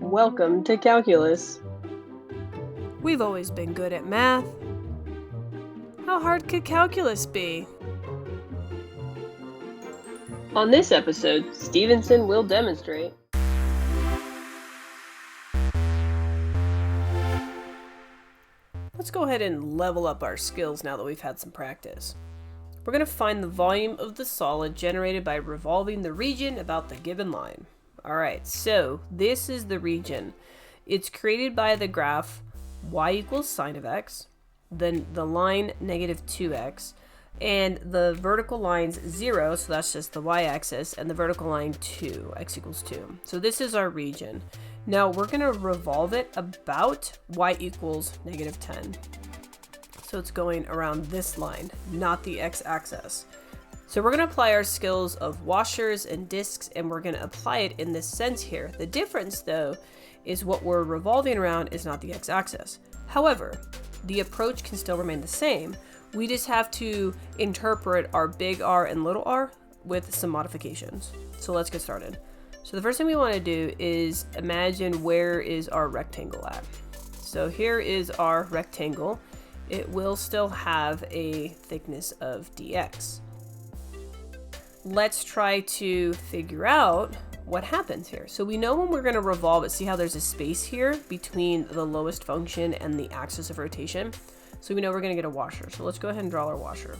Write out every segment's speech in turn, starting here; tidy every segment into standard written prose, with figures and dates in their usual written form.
Welcome to calculus. We've always been good at math. How hard could calculus be? On this episode, Stevenson will demonstrate. Let's go ahead and level up our skills now that we've had some practice. We're going to find the volume of the solid generated by revolving the region about the given line. Alright, so this is the region. It's created by the graph y equals sine of x, then the line negative 2x, and the vertical line's 0, so that's just the y-axis, and the vertical line 2, x equals 2. So this is our region. Now we're going to revolve it about y equals negative 10. So it's going around this line, not the x-axis. So we're going to apply our skills of washers and discs, and we're going to apply it in this sense here. The difference, though, is what we're revolving around is not the x-axis. However, the approach can still remain the same. We just have to interpret our big R and little r with some modifications. So let's get started. So the first thing we want to do is imagine where is our rectangle at. So here is our rectangle. It will still have a thickness of dx. Let's try to figure out what happens here. So we know when we're going to revolve it, see how there's a space here between the lowest function and the axis of rotation. So we know we're going to get a washer. So let's go ahead and draw our washer.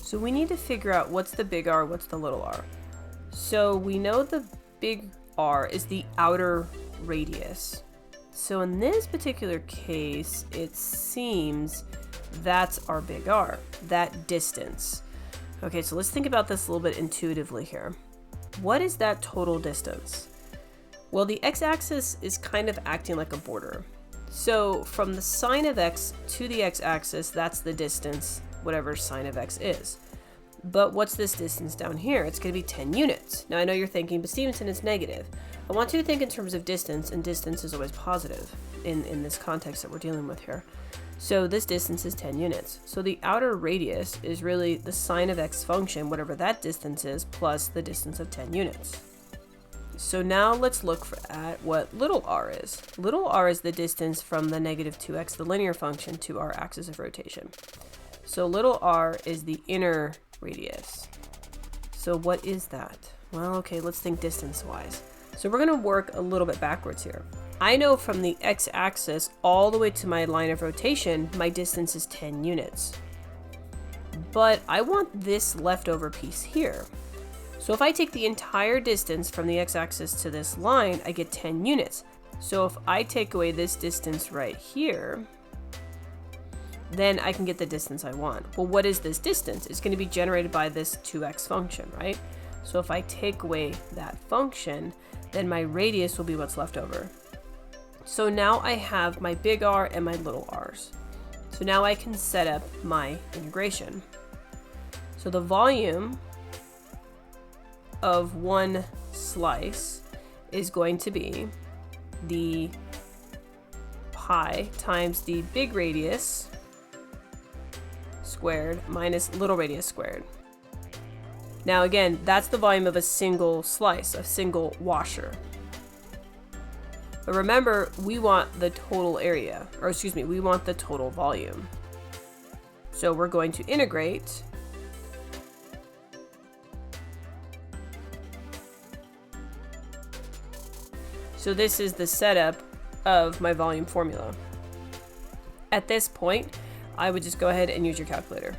So we need to figure out what's the big R, what's the little r. So we know the big R is the outer radius. So in this particular case, it seems that's our big R, that distance. Okay, so let's think about this a little bit intuitively here. What is that total distance? Well, the x-axis is kind of acting like a border. So from the sine of x to the x-axis, that's the distance, whatever sine of x is. But what's this distance down here? It's going to be 10 units. Now I know you're thinking, but Stevenson, it's negative. I want you to think in terms of distance, and distance is always positive in this context that we're dealing with here. So this distance is 10 units. So the outer radius is really the sine of x function, whatever that distance is, plus the distance of 10 units. So now let's look at what little r is. Little r is the distance from the negative 2x, the linear function, to our axis of rotation. So little r is the inner radius. So what is that? Well, okay, let's think distance-wise. So we're going to work a little bit backwards here. I know from the x-axis all the way to my line of rotation, my distance is 10 units. But I want this leftover piece here. So if I take the entire distance from the x-axis to this line, I get 10 units. So if I take away this distance right here, then I can get the distance I want. Well, what is this distance? It's going to be generated by this 2x function, right? So if I take away that function, then my radius will be what's left over. So now I have my big R and my little r's. So now I can set up my integration. So the volume of one slice is going to be the pi times the big radius squared minus little radius squared. Now again, that's the volume of a single slice, a single washer. But remember, we want the total area, or excuse me, we want the total volume. So we're going to integrate So this is the setup of my volume formula. At this point, I would just go ahead and use your calculator.